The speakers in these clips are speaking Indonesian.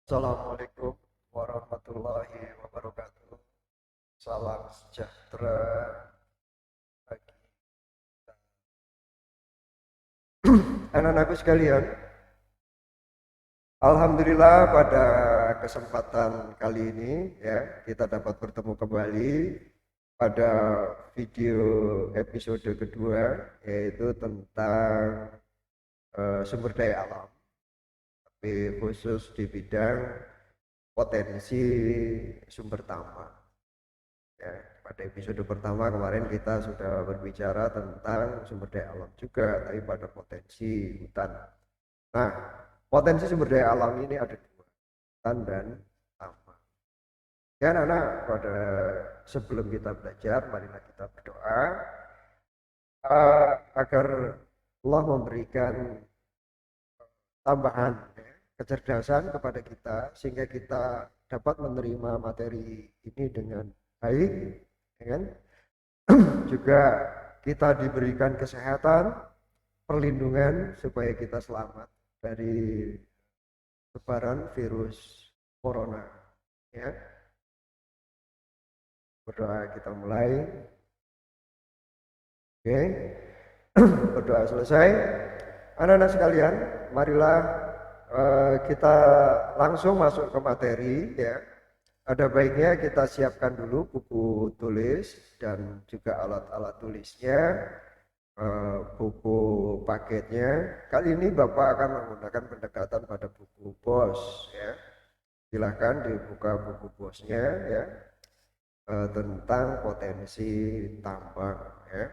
Assalamualaikum warahmatullahi wabarakatuh. Salam sejahtera bagi anak-anakku sekalian. Alhamdulillah pada kesempatan kali ini ya kita dapat bertemu kembali pada video episode kedua, yaitu tentang sumber daya alam, tapi khusus di bidang potensi sumber tambang. Ya, pada episode pertama kemarin kita sudah berbicara tentang sumber daya alam juga, tapi pada potensi hutan. Nah, potensi sumber daya alam ini ada dua, hutan dan tambang. Ya, anak-anak, pada sebelum kita belajar, marilah kita berdoa agar Allah memberikan tambahan kecerdasan kepada kita sehingga kita dapat menerima materi ini dengan baik, ya kan? Juga kita diberikan kesehatan, perlindungan supaya kita selamat dari sebaran virus corona. Ya, berdoa kita mulai. Oke, berdoa selesai. Anak-anak sekalian, marilah kita langsung masuk ke materi ya. Ada baiknya kita siapkan dulu buku tulis dan juga alat-alat tulisnya, buku paketnya. Kali ini Bapak akan menggunakan pendekatan pada buku BOS ya. Silahkan dibuka buku BOS-nya ya, tentang potensi tambang ya.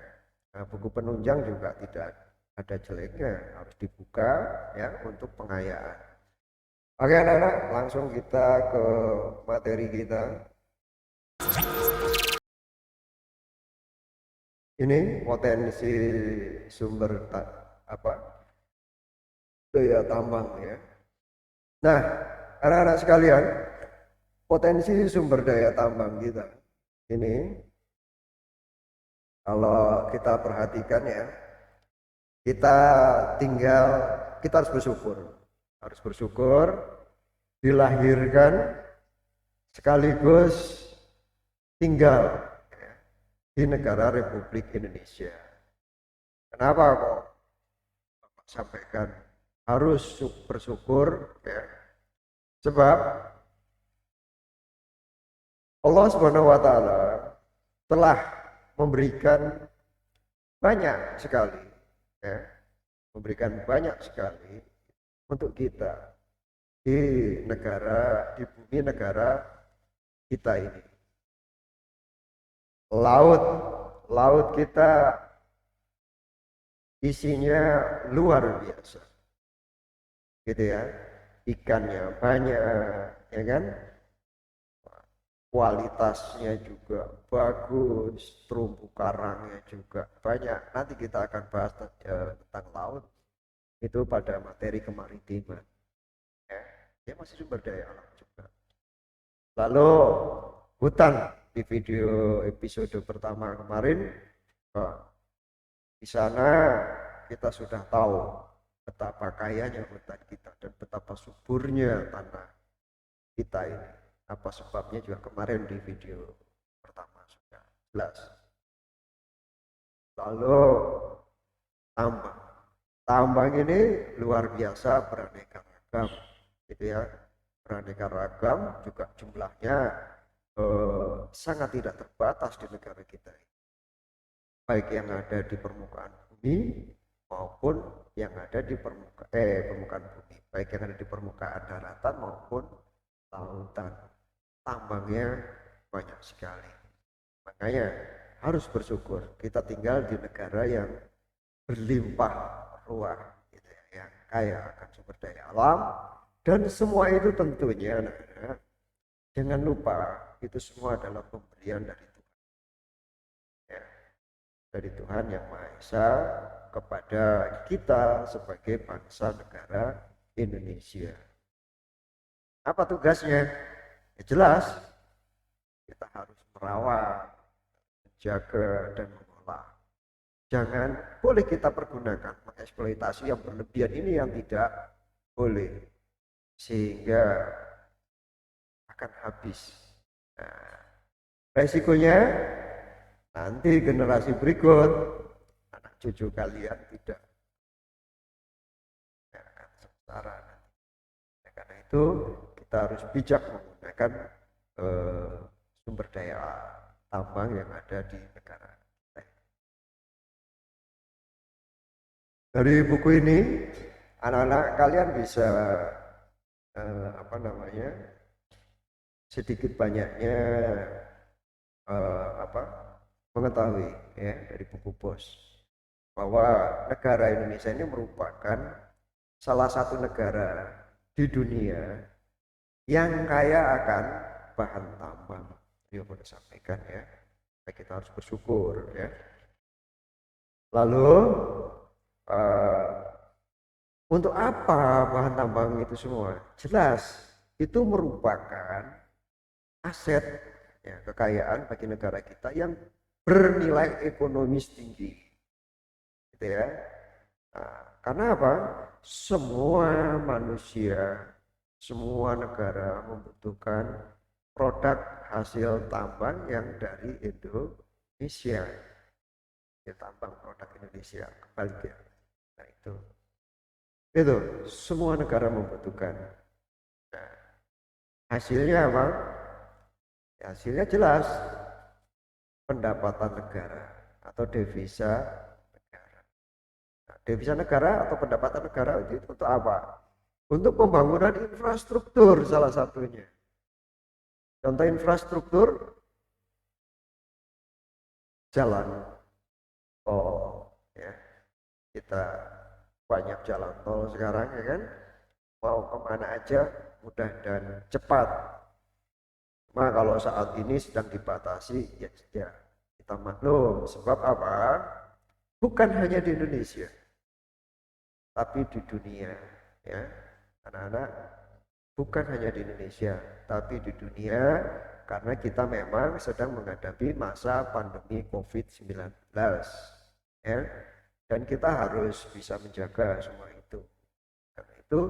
Nah, buku penunjang juga tidak ada jeleknya, harus dibuka ya untuk pengayaan. Oke anak-anak, langsung kita ke materi kita. Ini potensi sumber apa daya tambang ya. Nah, anak-anak sekalian, potensi sumber daya tambang kita ini kalau kita perhatikan ya, kita tinggal kita harus bersyukur dilahirkan sekaligus tinggal di negara Republik Indonesia. Kenapa kok Bapak sampaikan harus bersyukur ya? Sebab Allah Subhanahu wa taala telah memberikan banyak sekali ya, memberikan banyak sekali untuk kita di bumi negara kita ini. Laut kita isinya luar biasa, gitu ya. Ikannya banyak, ya kan? Kualitasnya juga bagus, terumbu karangnya juga banyak. Nanti kita akan bahas tentang laut itu pada materi kemaritiman. Ya, dia masih sumber daya alam juga. Lalu hutan di video episode pertama kemarin, di sana kita sudah tahu betapa kayanya hutan kita dan betapa suburnya tanah kita ini. Apa sebabnya juga kemarin di video pertama sudah jelas. Lalu tambang. Tambang ini luar biasa beraneka ragam, gitu ya. Beraneka ragam juga jumlahnya sangat tidak terbatas di negara kita ini. Baik yang ada di permukaan bumi maupun yang ada di permukaan bumi, baik yang ada di permukaan daratan maupun lautan. Tambangnya banyak sekali. Makanya harus bersyukur kita tinggal di negara yang berlimpah ruah, gitu ya, yang kaya akan sumber daya alam, dan semua itu tentunya anak-anak, jangan lupa itu semua adalah pemberian dari Tuhan. Ya, dari Tuhan Yang Maha Esa kepada kita sebagai bangsa negara Indonesia. Apa tugasnya? Ya jelas, kita harus merawat, menjaga, dan mengolah. Jangan boleh kita pergunakan mengeksploitasi yang berlebihan ini yang tidak boleh. Sehingga akan habis. Nah, resikonya nanti generasi berikut, anak cucu kalian tidak akan sengsara. Karena itu kita harus bijak menggunakan sumber daya tambang yang ada di negara. Dari buku ini, anak-anak kalian bisa apa namanya, sedikit banyaknya apa mengetahui ya dari buku BOS bahwa negara Indonesia ini merupakan salah satu negara di dunia yang kaya akan bahan tambang. Dia sudah sampaikan ya, kita harus bersyukur ya. Lalu untuk apa bahan tambang itu semua? Jelas itu merupakan aset ya, kekayaan bagi negara kita yang bernilai ekonomis tinggi, gitu ya. Nah, karena apa? Semua manusia, semua negara membutuhkan produk hasil tambang yang dari Indonesia. Ya, tambang produk Indonesia kembali ya. Nah itu semua negara membutuhkan. Nah, hasilnya apa? Ya, hasilnya jelas pendapatan negara atau devisa negara. Nah, devisa negara atau pendapatan negara itu untuk apa? Untuk pembangunan infrastruktur salah satunya. Contoh infrastruktur jalan tol ya. Kita banyak jalan tol sekarang ya kan. Mau kemana aja mudah dan cepat. Nah, kalau saat ini sedang dibatasi ya, ya kita maklum sebab apa? Bukan hanya di Indonesia, tapi di dunia ya. Anak-anak, bukan hanya di Indonesia, tapi di dunia karena kita memang sedang menghadapi masa pandemi COVID-19 ya. Dan kita harus bisa menjaga semua itu. Karena itu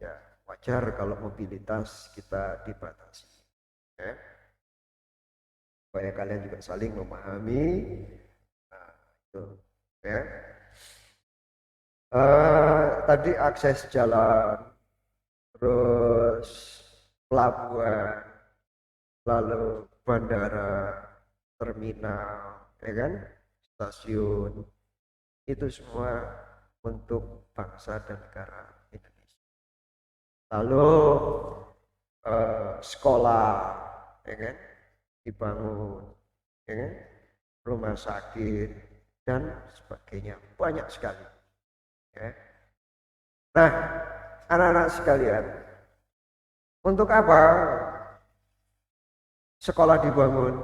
ya wajar kalau mobilitas kita dibatasi ya. Supaya kalian juga saling memahami. Nah, itu ya. Tadi akses jalan, terus pelabuhan, lalu bandara, terminal, ya kan, stasiun, itu semua untuk bangsa dan negara Indonesia. Lalu sekolah, ya kan, dibangun, ya kan, rumah sakit dan sebagainya, banyak sekali. Ya. Nah, anak-anak sekalian, untuk apa sekolah dibangun?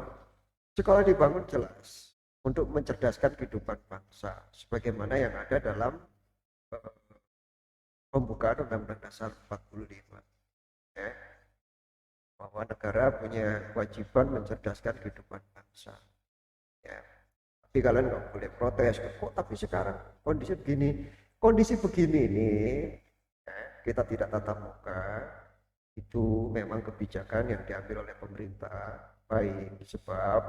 Sekolah dibangun jelas untuk mencerdaskan kehidupan bangsa, sebagaimana yang ada dalam pembukaan Undang-Undang Dasar 45. Ya. Bahwa negara punya kewajiban mencerdaskan kehidupan bangsa. Ya. Tapi kalian nggak boleh protes, kok tapi sekarang kondisi begini ini ya, kita tidak tatap muka, itu memang kebijakan yang diambil oleh pemerintah baik, sebab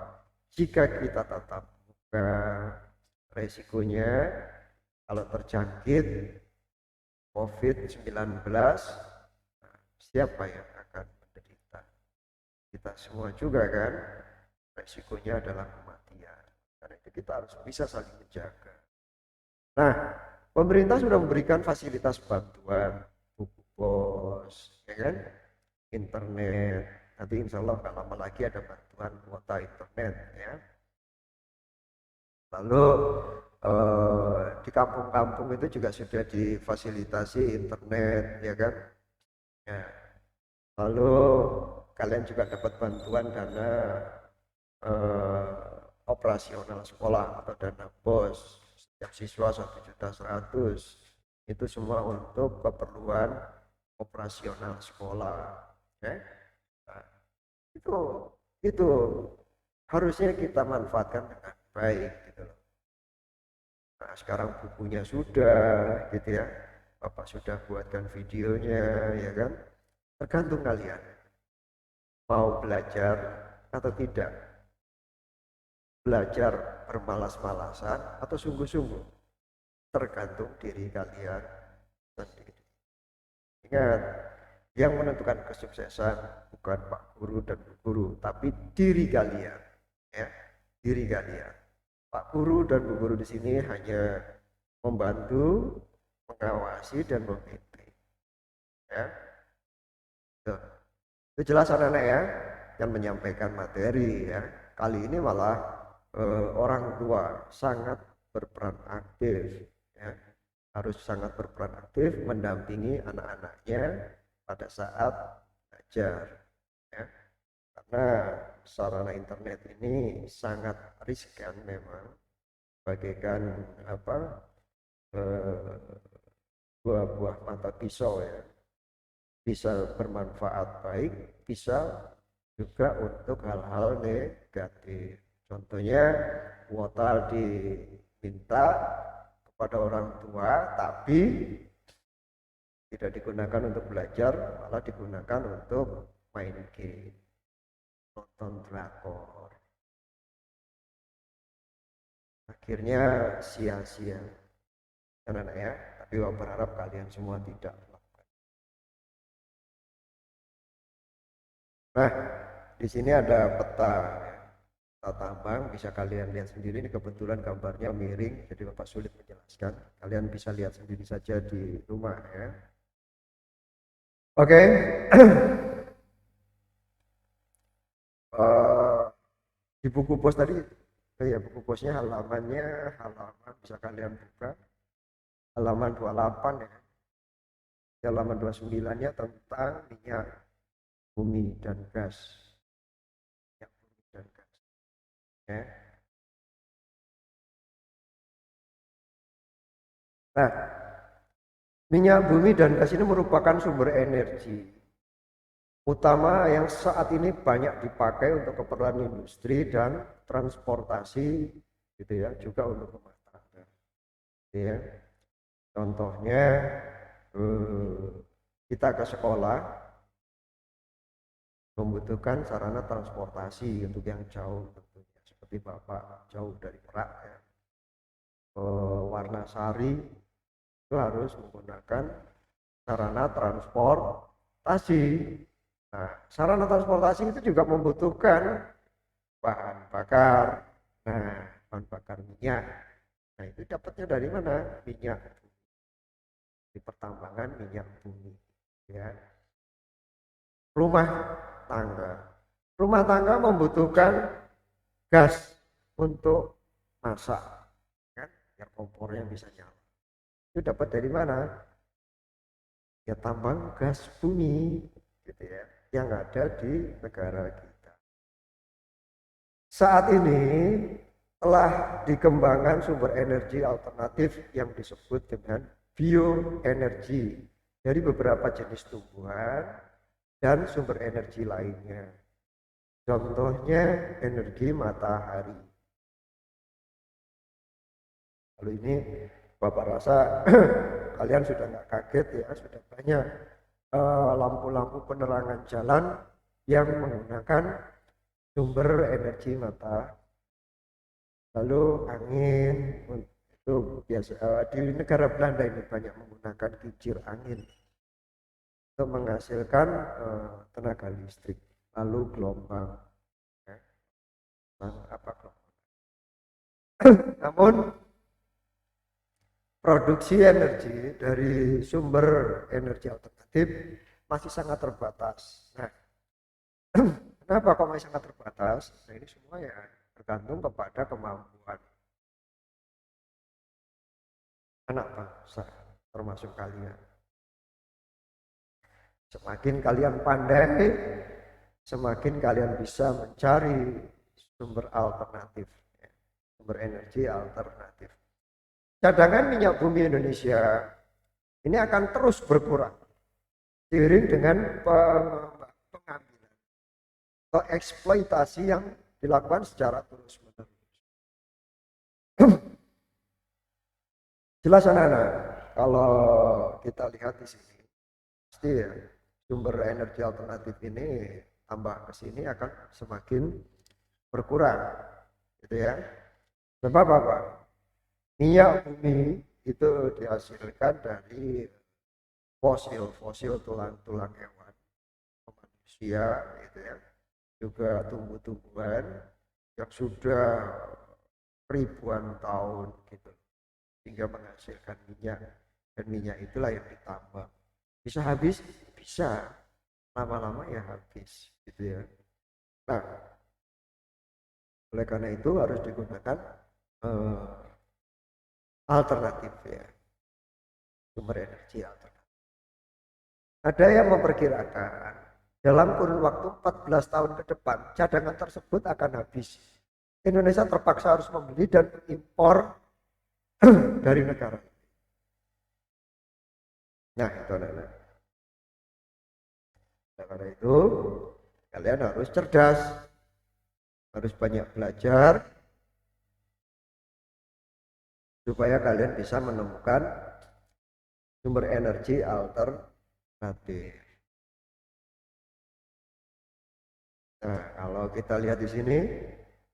jika kita tatap muka resikonya kalau terjangkit COVID-19 siapa yang akan menderita? Kita semua juga kan, resikonya adalah kematian. Karena itu kita harus bisa saling menjaga. Nah, pemerintah sudah memberikan fasilitas bantuan, buku pos, ya kan, internet. Nanti insya Allah nggak lama lagi ada bantuan kuota internet, ya. Lalu di kampung-kampung itu juga sudah difasilitasi internet, ya kan. Ya. Lalu kalian juga dapat bantuan dana operasional sekolah atau dana BOS setiap siswa 1.100.000 itu semua untuk keperluan operasional sekolah ya. Nah, itu harusnya kita manfaatkan dengan baik gitu loh. Nah, sekarang bukunya sudah gitu ya, Bapak sudah buatkan videonya ya kan, tergantung kalian mau belajar atau tidak, belajar bermalas-malasan atau sungguh-sungguh, tergantung diri kalian sendiri. Ingat, yang menentukan kesuksesan bukan Pak Guru dan Bu Guru, tapi diri kalian, ya, diri kalian. Pak Guru dan Bu Guru di sini hanya membantu, mengawasi dan membimbing, ya. Tuh. Itu jelas anak-anak ya, yang menyampaikan materi ya. Kali ini malah orang tua sangat berperan aktif, ya. Harus sangat berperan aktif mendampingi anak-anaknya pada saat belajar, ya. Karena sarana internet ini sangat riskan memang, bagaikan apa, buah-buah mata pisau ya, bisa bermanfaat baik, bisa juga untuk hal-hal negatif. Contohnya kuota diminta kepada orang tua tapi tidak digunakan untuk belajar, malah digunakan untuk main game, nonton drakor. Akhirnya sia-sia, anak-anak ya. Tapi saya berharap kalian semua tidak melakukan. Nah, di sini ada peta ya. Peta tambang, bisa kalian lihat sendiri. Ini kebetulan gambarnya miring, jadi Bapak sulit menjelaskan. Kalian bisa lihat sendiri saja di rumah ya. Oke. Di buku pos tadi, ya buku posnya halaman bisa kalian buka. Halaman 28 ya. Halaman 29-nya tentang minyak bumi dan gas. Minyak bumi dan gas. Ya. Nah, minyak bumi dan gas ini merupakan sumber energi utama yang saat ini banyak dipakai untuk keperluan industri dan transportasi, gitu ya, juga untuk rumah tangga. Ya. Contohnya kita ke sekolah membutuhkan sarana transportasi untuk yang jauh tentunya, seperti Bapak jauh dari Merak ya, ke Warnasari itu harus menggunakan sarana transportasi. Nah, sarana transportasi itu juga membutuhkan bahan bakar. Nah, bahan bakar minyak. Nah, itu dapatnya dari mana? Minyak di pertambangan minyak bumi. Ya. Rumah tangga. Rumah tangga membutuhkan gas untuk masak, kan? Biar kompornya bisa nyala. Itu dapat dari mana? Ya tambang gas bumi, gitu ya, yang ada di negara kita. Saat ini telah dikembangkan sumber energi alternatif yang disebut dengan bioenergi dari beberapa jenis tumbuhan dan sumber energi lainnya. Contohnya energi matahari. Lalu ini Bapak rasa kalian sudah nggak kaget ya, sudah banyak lampu-lampu penerangan jalan yang menggunakan sumber energi matahari. Lalu angin, itu biasa di negara Belanda ini banyak menggunakan kincir angin untuk menghasilkan tenaga listrik. Lalu gelombang, ya. Apa gelombang? Namun produksi energi dari sumber energi alternatif masih sangat terbatas. Nah, kenapa kok masih sangat terbatas? Nah, ini semua ya tergantung kepada kemampuan anak bangsa, termasuk kalian. Semakin kalian pandai, semakin kalian bisa mencari sumber alternatif, ya, sumber energi alternatif. Cadangan minyak bumi Indonesia ini akan terus berkurang seiring dengan pengambilan atau eksploitasi yang dilakukan secara terus-menerus. Jelas anak-anak, kalau kita lihat di sini, pasti ya sumber energi alternatif ini tambah ke sini akan semakin berkurang, gitu ya. Sebab apa? Minyak bumi itu dihasilkan dari fosil tulang-tulang hewan, manusia, gitu ya. Juga tumbuh-tumbuhan yang sudah ribuan tahun gitu, sehingga menghasilkan minyak, dan minyak itulah yang ditambang. Bisa habis? Bisa, lama-lama ya habis, gitu ya. Nah, oleh karena itu harus digunakan alternatif ya, sumber energi alternatif. Ada yang memperkirakan dalam kurun waktu 14 tahun ke depan cadangan tersebut akan habis. Indonesia terpaksa harus membeli dan impor dari negara. Nah, itu anak-anak. Karena itu kalian harus cerdas, harus banyak belajar supaya kalian bisa menemukan sumber energi alternatif. Nah, kalau kita lihat di sini,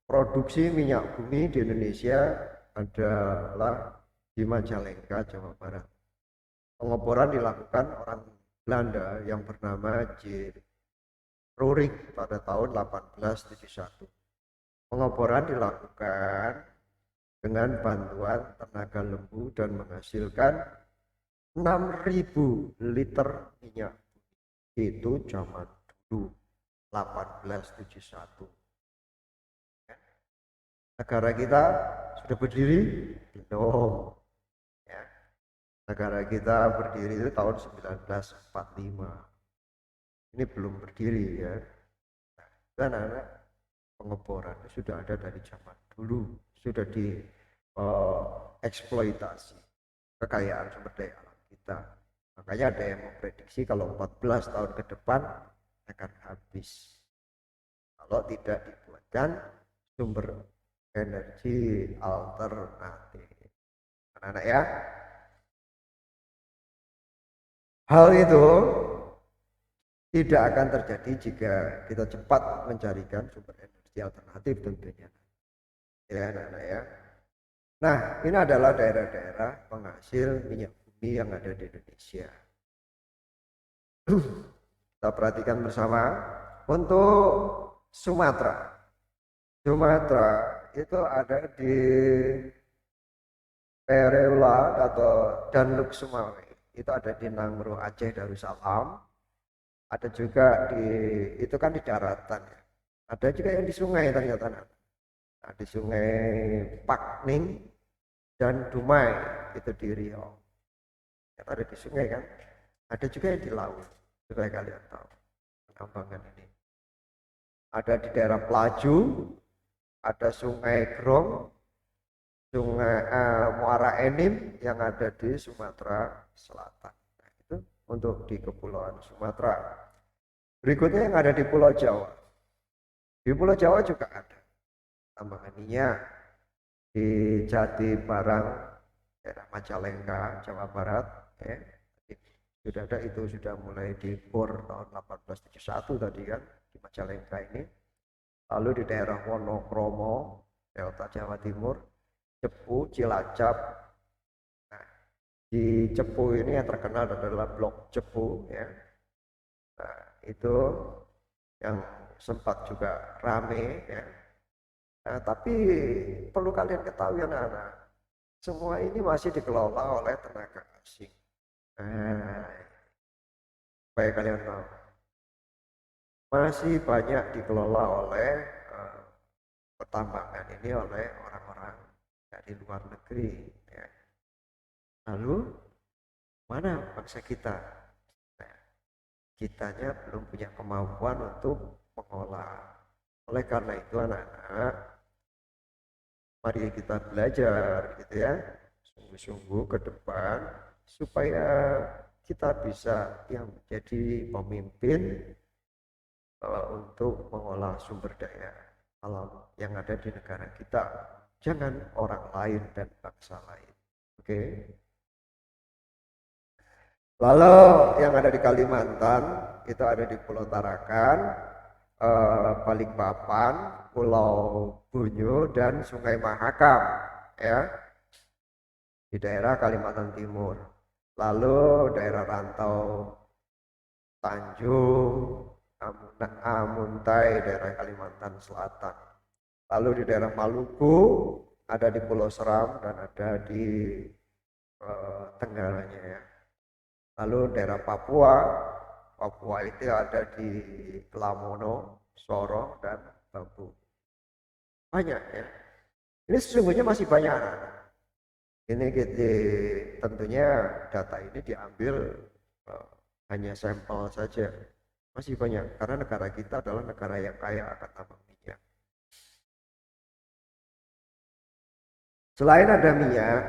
produksi minyak bumi di Indonesia adalah di Majalengka, Jawa Barat. Pengoboran dilakukan orang Belanda yang bernama J. Roering pada tahun 1871. Pengoboran dilakukan dengan bantuan tenaga lembu dan menghasilkan 6.000 liter minyak. Itu zaman dulu, 1871. Negara kita sudah berdiri? Belum. Ya. Negara kita berdiri itu tahun 1945. Ini belum berdiri ya. Dan anak pengeboran sudah ada dari zaman dulu, sudah dieksploitasi kekayaan sumber daya alam kita. Makanya ada yang memprediksi kalau 14 tahun ke depan akan habis kalau tidak dibuatkan sumber energi alternatif. Anak-anak ya, hal itu tidak akan terjadi jika kita cepat mencarikan sumber energi alternatif tentunya. Ya anak-anak ya. Nah, ini adalah daerah-daerah penghasil minyak bumi yang ada di Indonesia. Kita perhatikan bersama. Untuk Sumatera. Sumatera itu ada di Pereula atau Danluk Sumawe. Itu ada di Nangro Aceh Darussalam. Ada juga di, itu kan di daratan ya. Ada juga yang di sungai ternyata. Nah, di Sungai Pakning dan Dumai itu di Riau. Yang ada di sungai kan. Ada juga yang di laut. Supaya kalian tahu penambangan ini. Ada di daerah Pelaju, ada Sungai Grong, Sungai Muara Enim yang ada di Sumatera Selatan. Nah, itu untuk di Kepulauan Sumatera. Berikutnya yang ada di Pulau Jawa. Di Pulau Jawa juga ada tambangan minyak di Jati Barang, daerah Majalengka, Jawa Barat. Ya. Sudah ada, itu sudah mulai dibor tahun 1871 tadi kan di Majalengka ini. Lalu di daerah Wonokromo, Delta Jawa Timur, Cepu, Cilacap. Nah, di Cepu ini yang terkenal adalah Blok Cepu ya. Nah, itu yang sempat juga rame ya. Nah, tapi perlu kalian ketahui anak-anak, semua ini masih dikelola oleh tenaga asing. Nah, supaya kalian tahu, masih banyak dikelola oleh pertambangan ini oleh orang-orang dari luar negeri ya. Lalu mana bangsa kita? Nah, kitanya belum punya kemampuan untuk mengolah. Oleh karena itu anak-anak, mari kita belajar gitu ya, sungguh-sungguh ke depan supaya kita bisa yang menjadi pemimpin untuk mengolah sumber daya alam yang ada di negara kita. Jangan orang lain dan bangsa lain. Oke. Lalu yang ada di Kalimantan itu ada di Pulau Tarakan, Balikpapan, Pulau Bunyu, dan Sungai Mahakam, ya, di daerah Kalimantan Timur. Lalu daerah rantau Tanjung, Amuntai, daerah Kalimantan Selatan. Lalu di daerah Maluku, ada di Pulau Seram dan ada di tenggaranya, ya. Lalu daerah Papua, Papua itu ada di Kelamono, Sorong, dan Bambu. Banyak, ya. Ini sesungguhnya masih banyak. Ini kita, tentunya data ini diambil hanya sampel saja. Masih banyak karena negara kita adalah negara yang kaya akan tambang minyak. Selain ada minyak,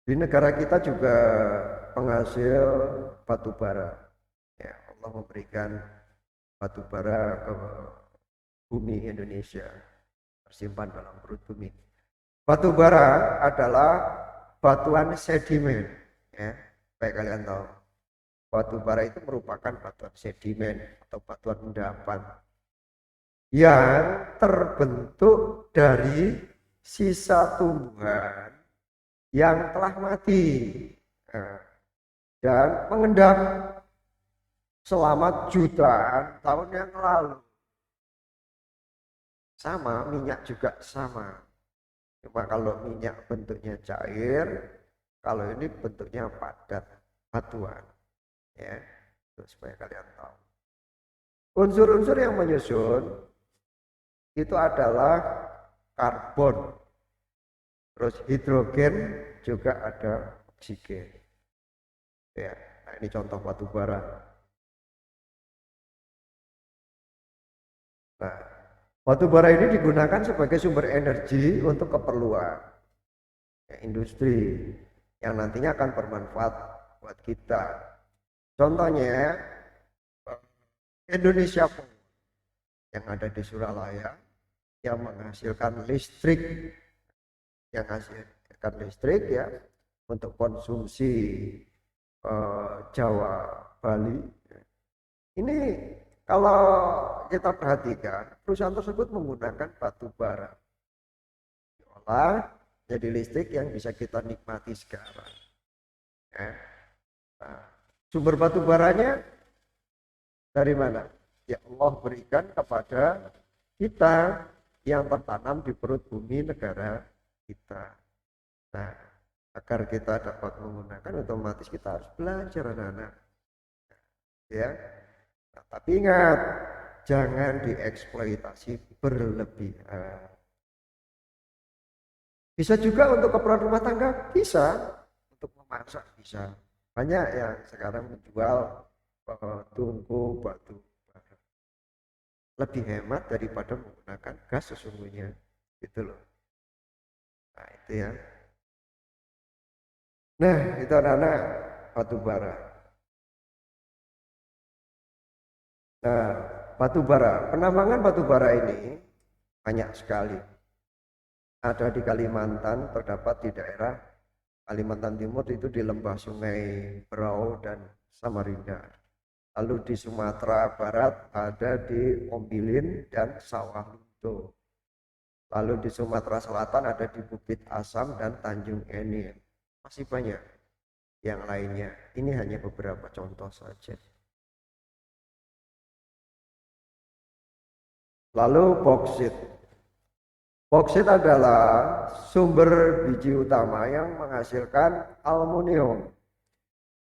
di negara kita juga penghasil batu bara. Ya, Allah memberikan batu bara ke bumi Indonesia, tersimpan dalam perut bumi. Batu bara adalah batuan sedimen, ya, baik kalian tahu. Batu bara itu merupakan batuan sedimen atau batuan endapan yang terbentuk dari sisa tumbuhan yang telah mati dan mengendap selama jutaan tahun yang lalu. Sama, minyak juga sama. Cuma kalau minyak bentuknya cair, kalau ini bentuknya padat, batuan. Ya, supaya kalian tahu. Unsur-unsur yang menyusun itu adalah karbon, terus hidrogen, juga ada oksigen. Ya, nah ini contoh batu bara. Nah, batu bara ini digunakan sebagai sumber energi untuk keperluan ya, industri yang nantinya akan bermanfaat buat kita. Contohnya Indonesia yang ada di Suralaya yang menghasilkan listrik, ya untuk konsumsi Jawa, Bali. Ini kalau kita perhatikan, perusahaan tersebut menggunakan batu bara diolah jadi listrik yang bisa kita nikmati sekarang. Ya. Nah, sumber batu baranya dari mana? Ya Allah berikan kepada kita yang tertanam di perut bumi negara kita. Nah, agar kita dapat menggunakan, otomatis kita harus belajar, anak-anak. Ya. Nah, tapi ingat, jangan dieksploitasi berlebihan. Bisa juga untuk keperluan rumah tangga, bisa. Untuk memasak bisa. Banyak yang sekarang menjual tungku batu bara. Lebih hemat daripada menggunakan gas sesungguhnya. Gitu loh. Nah, itu ya. Nah, itu anak-anak batu bara. Nah, batu bara, penambangan batu bara ini banyak sekali. Ada di Kalimantan, terdapat di daerah Kalimantan Timur itu di lembah Sungai Berau dan Samarinda. Lalu di Sumatera Barat ada di Ombilin dan Sawah Lunto. Lalu di Sumatera Selatan ada di Bukit Asam dan Tanjung Enir. Masih banyak yang lainnya. Ini hanya beberapa contoh saja. Lalu boksit. Boksit adalah sumber biji utama yang menghasilkan aluminium.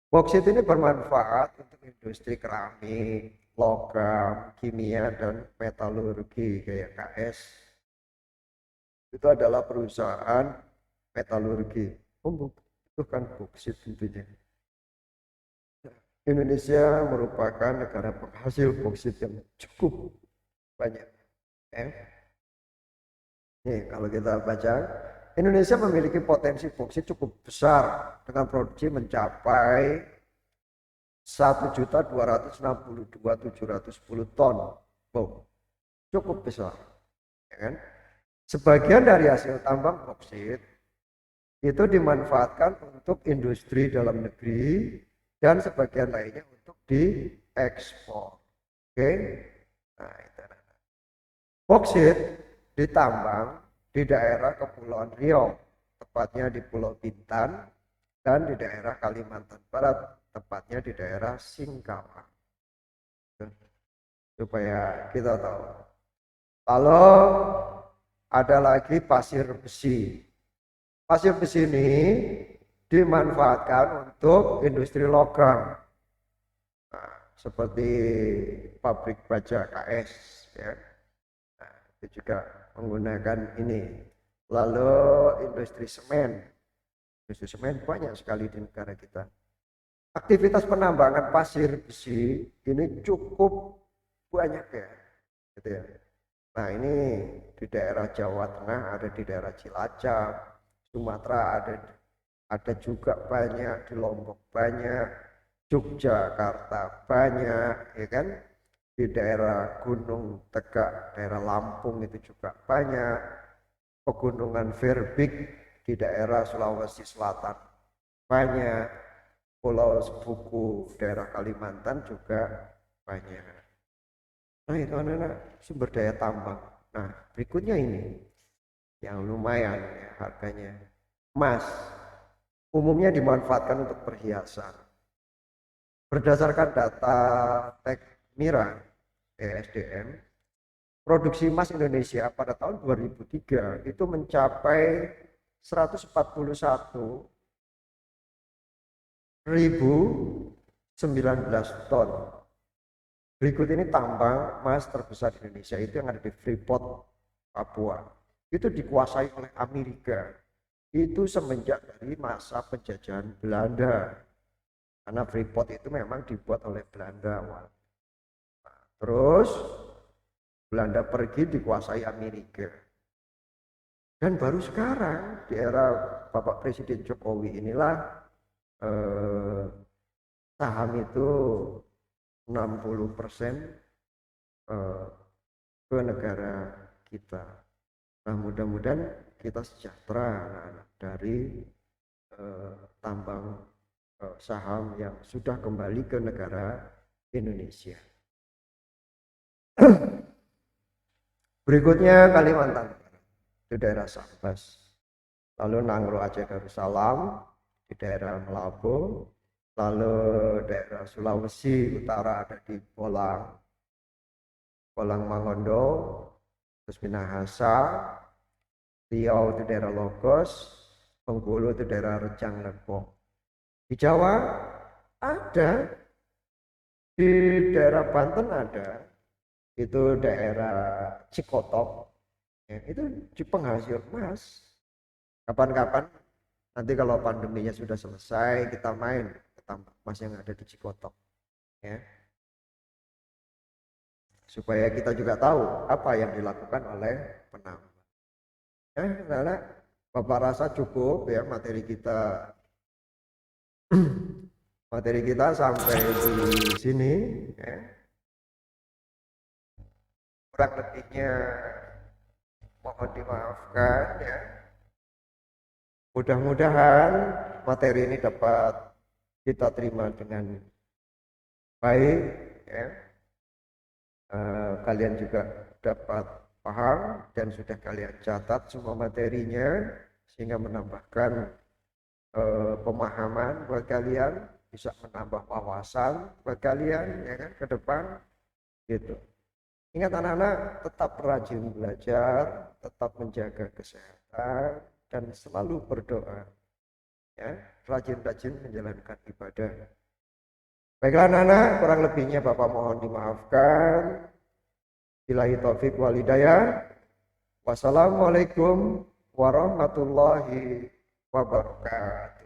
Boksit ini bermanfaat untuk industri keramik, logam, kimia, dan metalurgi kayak KS. Itu adalah perusahaan metalurgi. Membutuhkan boksit tentunya. Indonesia merupakan negara penghasil boksit yang cukup banyak. Nih, kalau kita baca, Indonesia memiliki potensi boksit cukup besar dengan produksi mencapai 1.262.710 ton. Wow, cukup besar. Ya kan? Sebagian dari hasil tambang boksit itu dimanfaatkan untuk industri dalam negeri dan sebagian lainnya untuk diekspor. Oke. Nah, itu. Boksit ditambang di daerah Kepulauan Riau, tepatnya di Pulau Bintan, dan di daerah Kalimantan Barat, tepatnya di daerah Singkawang. Supaya kita tahu. Lalu ada lagi pasir besi. Pasir besi ini dimanfaatkan untuk industri logam. Nah, seperti pabrik baja KS, ya. Nah, itu juga menggunakan ini. Lalu industri semen. Industri semen banyak sekali di negara kita. Aktivitas penambangan pasir besi ini cukup banyak ya. Gitu ya. Nah, ini di daerah Jawa Tengah, ada di daerah Cilacap, Sumatera ada juga banyak, di Lombok banyak, Yogyakarta banyak, ya kan? Di daerah Gunung Tegak, daerah Lampung itu juga banyak. Pegunungan Verbik di daerah Sulawesi Selatan banyak. Pulau Sebuku daerah Kalimantan juga banyak. Nah, itu adalah sumber daya tambang. Nah, berikutnya ini yang lumayan ya harganya. Emas umumnya dimanfaatkan untuk perhiasan. Berdasarkan data Tekmira ESDM, produksi emas Indonesia pada tahun 2003 itu mencapai 141.019 ton. Berikut ini tambang emas terbesar di Indonesia, itu yang ada di Freeport, Papua. Itu dikuasai oleh Amerika. Itu semenjak dari masa penjajahan Belanda. Karena Freeport itu memang dibuat oleh Belanda awal. Nah, terus Belanda pergi, dikuasai Amerika. Dan baru sekarang di era Bapak Presiden Jokowi inilah saham itu 60% ke negara kita. Nah, mudah-mudahan kita sejahtera anak-anak dari tambang saham yang sudah kembali ke negara Indonesia. Berikutnya Kalimantan, di daerah Sambas. Lalu Nangro Aceh Darussalam, di daerah Melabu. Lalu daerah Sulawesi Utara ada di Bolang Mangondo, terus Minahasa, Riau itu daerah Logos, Bengkulu itu daerah Rejang Lebong. Di Jawa ada, di daerah Banten ada, itu daerah Cikotok, ya, itu di penghasil emas. Kapan-kapan nanti kalau pandeminya sudah selesai, kita main ke tambak emas yang ada di Cikotok, ya, supaya kita juga tahu apa yang dilakukan oleh penambang. Ya, karena Bapak rasa cukup ya materi kita sampai di sini, ya. Kurang lebihnya mohon dimaafkan ya. Mudah-mudahan materi ini dapat kita terima dengan baik ya. Kalian juga dapat paham dan sudah kalian catat semua materinya sehingga menambahkan pemahaman buat kalian, bisa menambah wawasan buat kalian ya kan ke depan gitu. Ingat anak-anak, tetap rajin belajar, tetap menjaga kesehatan dan selalu berdoa ya, rajin-rajin menjalankan ibadah. Baiklah anak-anak, kurang lebihnya Bapak mohon dimaafkan. Billahi taufik wal hidayah. Wassalamualaikum warahmatullahi wabarakatuh.